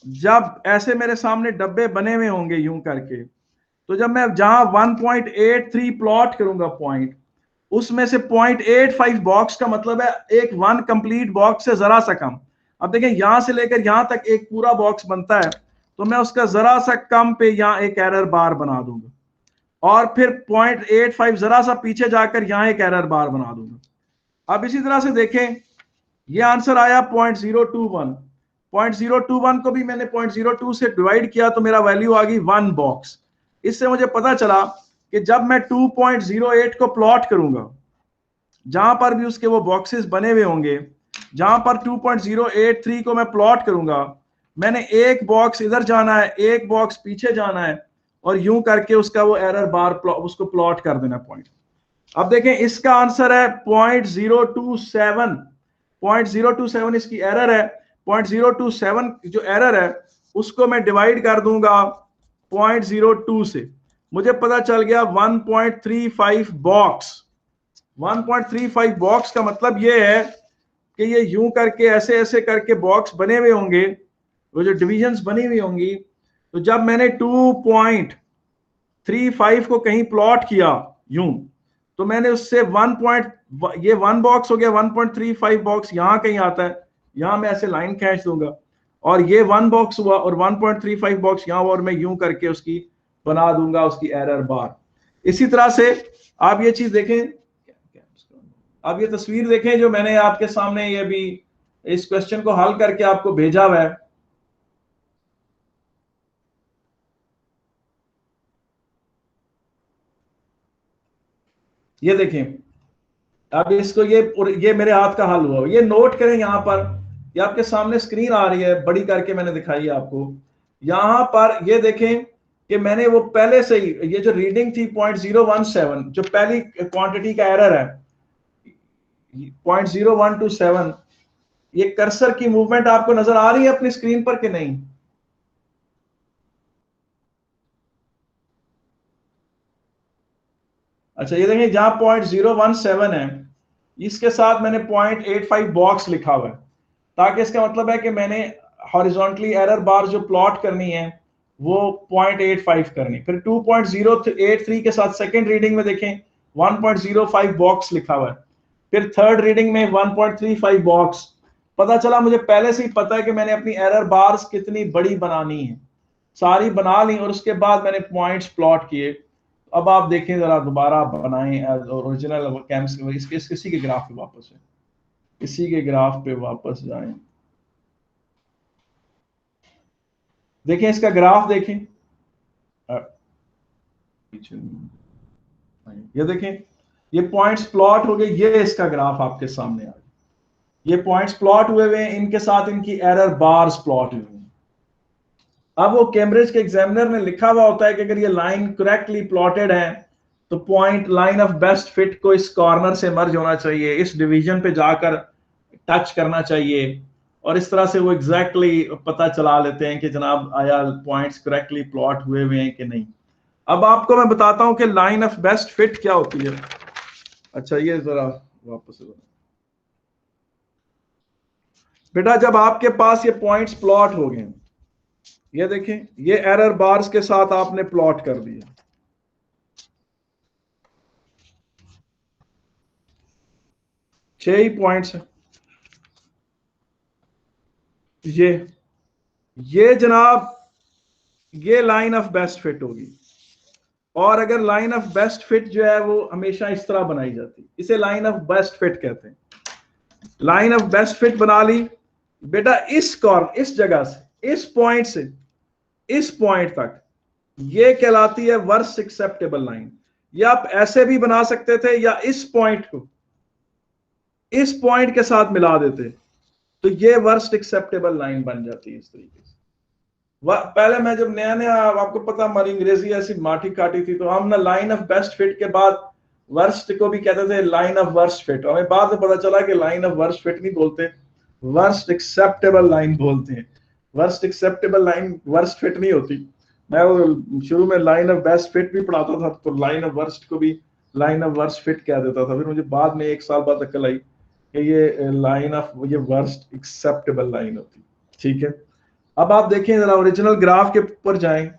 जब ऐसे मेरे सामने डब्बे बने हुए होंगे यूं करके, तो जब मैं जहां 1.83 प्लॉट करूंगा पॉइंट, उसमें से 0.85 बॉक्स का मतलब है एक वन कंप्लीट बॉक्स से जरा सा कम। अब देखें यहां से लेकर यहां तक एक पूरा बॉक्स बनता है, तो मैं उसका जरा सा कम पे यहां एक एरर बार बना दूंगा, और फिर 0.85 जरा सा पीछे जाकर यहां एक एरर बार बना दूंगा। अब इसी तरह से देखें, ये आंसर आया 0.021। 0.021 को भी मैंने 0.02 से डिवाइड किया तो मेरा वैल्यू आ गई 1 बॉक्स। इससे मुझे पता चला कि जब मैं 2.08 को प्लॉट करूंगा, जहां पर भी उसके वो बॉक्सेस बने हुए होंगे, जहां पर 2.083 को मैं प्लॉट करूंगा, मैंने एक बॉक्स इधर जाना है, एक बॉक्स पीछे जाना है, और यूं करके उसका वो एरर बार उसको प्लॉट कर देना पॉइंट। अब देखें इसका आंसर है 0.027। 0.027 इसकी एरर है। 0.027 जो एरर है उसको मैं डिवाइड कर दूंगा 0.02 से, मुझे पता चल गया 1.35 बॉक्स। 1.35 बॉक्स का मतलब ये है कि ये यूं करके ऐसे ऐसे करके बॉक्स बने हुए होंगे, वो जो डिविजन्स बनी हुई होंगी। तो जब मैंने 2.35 को कहीं प्लॉट किया यूं, तो मैंने उससे 1 बॉक्स हो गया, 1.35 बॉक्स यहां कहीं आता है, यहां मैं ऐसे लाइन खींच दूंगा, और ये 1 बॉक्स हुआ, और 1.35 बॉक्स यहां हुआ, और मैं यूं करके उसकी बना दूंगा उसकी एरर बार। इसी तरह से आप ये चीज देखें, आप ये तस्वीर देखें जो मैंने आपके सामने ये भी इस क्वेश्चन को हल करके आपको भेजा हुआ है। ये देखें, अब इसको ये मेरे हाथ का हल हुआ, ये नोट करें यहां पर, ये आपके सामने स्क्रीन आ रही है, बड़ी करके मैंने दिखाई है आपको। यहां पर ये देखें कि मैंने वो पहले से ही ये जो रीडिंग थी 0.017, जो पहली क्वांटिटी का एरर है 0.0127, ये कर्सर की मूवमेंट आपको नजर आ रही है अपनी स्क्रीन पर कि नहीं? अच्छा, ये देखिए जहां 0.017 है, इसके साथ मैंने 0.85 बॉक्स लिखा हुआ है, ताकि इसका मतलब है कि मैंने हॉरिजॉन्टली एरर बार जो प्लॉट करनी है वो 0.85 करनी। फिर 2.083 के साथ सेकेंड रीडिंग में देखें 1.05 बॉक्स लिखा हुआ है। फिर थर्ड रीडिंग में 1.35 बॉक्स। पता चला, मुझे पहले से ही पता है कि मैंने अपनी एरर बार्स कितनी बड़ी बनानी है, सारी बना ली, और उसके बाद मैंने पॉइंट्स प्लॉट किए। अब आप देखें जरा, दोबारा बनाएं ओरिजिनल इसी के ग्राफ पे वापस है, इसी के ग्राफ पे वापस जाएं, देखें इसका ग्राफ देखें, ये देखें ये पॉइंट्स प्लॉट हो गए, ये इसका ग्राफ आपके सामने आ गया, ये पॉइंट्स प्लॉट हुए हुए हैं, इनके साथ इनकी एरर बार्स प्लॉट हुए हैं। अब वो कैम्ब्रिज के एग्जामिनर ने लिखा हुआ होता है कि अगर ये लाइन करेक्टली प्लॉटेड है तो point line of best fit को इस कॉर्नर से मर्ज होना चाहिए, इस डिवीजन पे जाकर टच करना चाहिए, और इस तरह से वो एग्जैक्टली पता चला लेते हैं कि जनाब आया पॉइंट्स करेक्टली प्लॉट हुए हुए हैं कि नहीं। अब आपको मैं बताता हूं कि लाइन ऑफ बेस्ट फिट क्या होती है। अच्छा, ये जरा वापस बेटा, जब आपके पास ये पॉइंट्स प्लॉट हो गए, ये देखें ये एरर बार्स के साथ आपने प्लॉट कर दिया, 6 ही पॉइंट्स है। ये जनाब ये लाइन ऑफ बेस्ट फिट होगी, और अगर लाइन ऑफ बेस्ट फिट जो है वो हमेशा इस तरह बनाई जाती है, इसे लाइन ऑफ बेस्ट फिट कहते हैं। लाइन ऑफ बेस्ट फिट बना ली बेटा, इस जगह से, इस पॉइंट से इस पॉइंट तक, ये कहलाती है वर्स्ट एक्सेप्टेबल लाइन। ये आप ऐसे भी बना सकते थे, या इस पॉइंट को इस पॉइंट के साथ मिला देते, तो ये वर्स्ट एक्सेप्टेबल लाइन बन जाती है इस तरीके से। पहले मैं जब नया नया, आपको पता हमारी अंग्रेजी ऐसी माटी काटी थी, तो हम ना लाइन ऑफ बेस्ट फिट के बाद वर्स्ट को भी कहते थे लाइन ऑफ वर्स्ट फिट। हमें बाद में पता चला कि लाइन ऑफ वर्स्ट फिट नहीं बोलते, वर्स्ट एक्सेप्टेबल लाइन बोलते हैं। Worst acceptable line worst fit नहीं होती, मैं वो शुरू में लाइन ऑफ बेस्ट फिट भी पढ़ाता था, तो लाइन ऑफ वर्स्ट को भी लाइन ऑफ वर्स्ट फिट कह देता था। फिर मुझे बाद में 1 साल बाद अक्ल आई कि ये लाइन ऑफ ये वर्स्ट एक्सेप्टेबल लाइन होती। ठीक है, अब आप देखें जरा ओरिजिनल ग्राफ के ऊपर जाएं।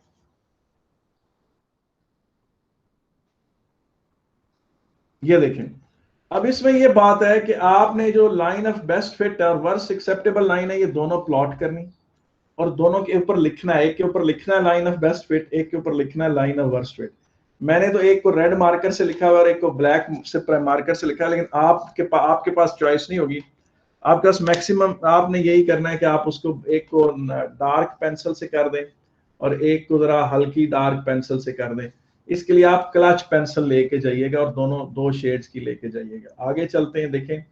ये देखें, अब इसमें ये बात है कि आपने जो लाइन ऑफ बेस्ट फिट और वर्स्ट एक्सेप्टेबल लाइन है, ये दोनों प्लॉट करनी और दोनों के ऊपर लिखना है। एक के ऊपर लिखना है लाइन ऑफ बेस्ट फिट, एक के ऊपर लिखना है लाइन ऑफ वर्स्ट फिट। मैंने तो एक को रेड मार्कर से लिखा हुआ और एक को ब्लैक से मार्कर से लिखा है, लेकिन आपके पास चॉइस नहीं होगी। आपके पास मैक्सिमम आपने यही करना है कि आप उसको एक को डार्क पेंसिल से कर दें और एक को जरा हल्की डार्क पेंसिल से कर दें। इसके लिए आप क्लच पेंसिल लेके जाइएगा और दोनों 2 शेड्स की लेके जाइएगा। आगे चलते हैं, देखें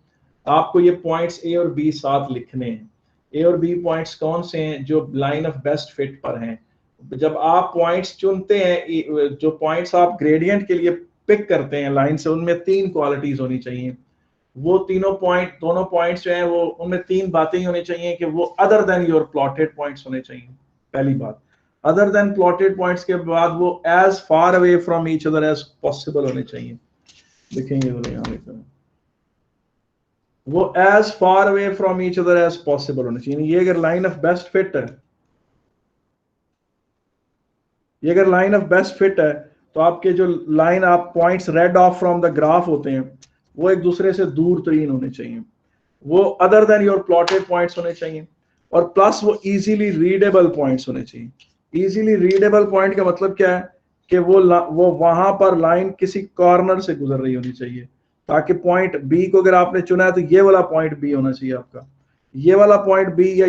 आपको ये पॉइंट्स ए और बी साथ लिखने हैं। ए और बी पॉइंट्स कौन से हैं जो लाइन ऑफ बेस्ट फिट पर हैं। जब आप पॉइंट्स चुनते हैं, जो पॉइंट्स आप ग्रेडियंट के लिए पिक करते हैं लाइन से, उनमें 3 क्वालिटीज होनी चाहिए। वो दोनों पॉइंट्स जो हैं वो उनमें 3 बातें ही होनी चाहिए कि वो other than your plotted points होने चाहिए। पहली बात, अदर देन प्लॉटेड पॉइंट्स के बाद वो as far away from each other as possible होने चाहिए। देखेंगे वो as far away from each other as possible होने चाहिए। ये अगर लाइन ऑफ बेस्ट फिट है, ये अगर लाइन ऑफ बेस्ट फिट है तो आपके जो लाइन आप points rid of from the graph होते हैं वो एक दूसरे से दूर तरीन होने चाहिए। वो other than your plotted points होने चाहिए और प्लस वो इजीली रीडेबल पॉइंट्स होने चाहिए। इजीली रीडेबल पॉइंट का मतलब क्या है कि वो वहां पर लाइन किसी कॉर्नर से गुजर रही होनी चाहिए, ताकि पॉइंट बी को अगर आपने चुना है तो ये वाला पॉइंट बी होना चाहिए आपका, ये वाला पॉइंट बी या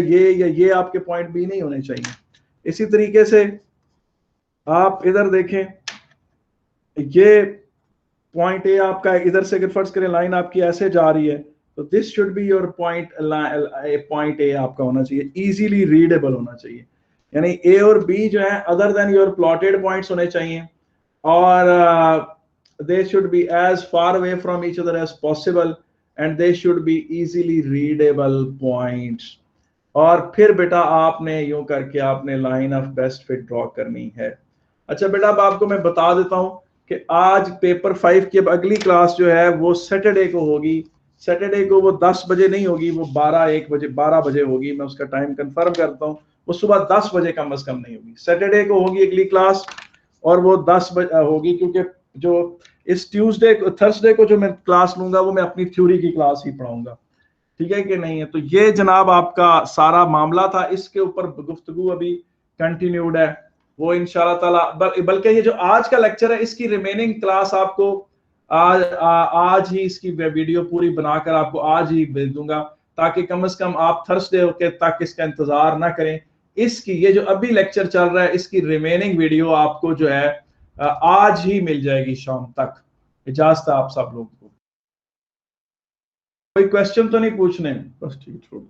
ये आपके पॉइंट बी नहीं होने चाहिए। इसी तरीके से आप इधर देखें, ये पॉइंट ए आपका इधर से अगर फर्ज करें लाइन आपकी ऐसे जा रही है तो this should be your point A आपका होना चाहिए, इजीली रीडेबल होना चाहिए। यानी ए और बी जो है other than your plotted points होने चाहिए और they should be as far away from each other as possible and they should be easily readable points। और फिर बेटा आपने यूं करके आपने line of best fit draw करनी है। अच्छा बेटा अब आपको मैं बता देता हूं कि आज पेपर 5 की अब अगली क्लास जो है वो सैटरडे को होगी। सैटरडे को वो 10 बजे नहीं होगी, वो 12 बजे होगी। मैं उसका टाइम कंफर्म करता हूँ, वो सुबह 10 बजे कम से कम नहीं होगी। सैटरडे को होगी अगली क्लास और वो 10 बजे होगी, क्योंकि जो इस थर्सडे को जो मैं क्लास लूंगा वो मैं अपनी थ्योरी की क्लास ही पढ़ाऊंगा। ठीक है कि नहीं है। तो ये जनाब आपका सारा मामला था, इसके ऊपर गुफ्तगू अभी कंटिन्यूड है वो इंशाल्लाह ताला। बल्कि ये जो आज का लेक्चर है इसकी रिमेनिंग क्लास आपको आज ही इसकी वीडियो पूरी बनाकर आपको आज ही भेज दूंगा, ताकि कम से कम आप थर्सडे के तक इसका इंतजार ना करें। इसकी ये जो अभी लेक्चर चल रहा है इसकी रिमेनिंग वीडियो आपको जो है आज ही मिल जाएगी शाम तक। इजाजत आप सब लोगों को। कोई क्वेश्चन तो नहीं पूछने? बस ठीक, छोड़।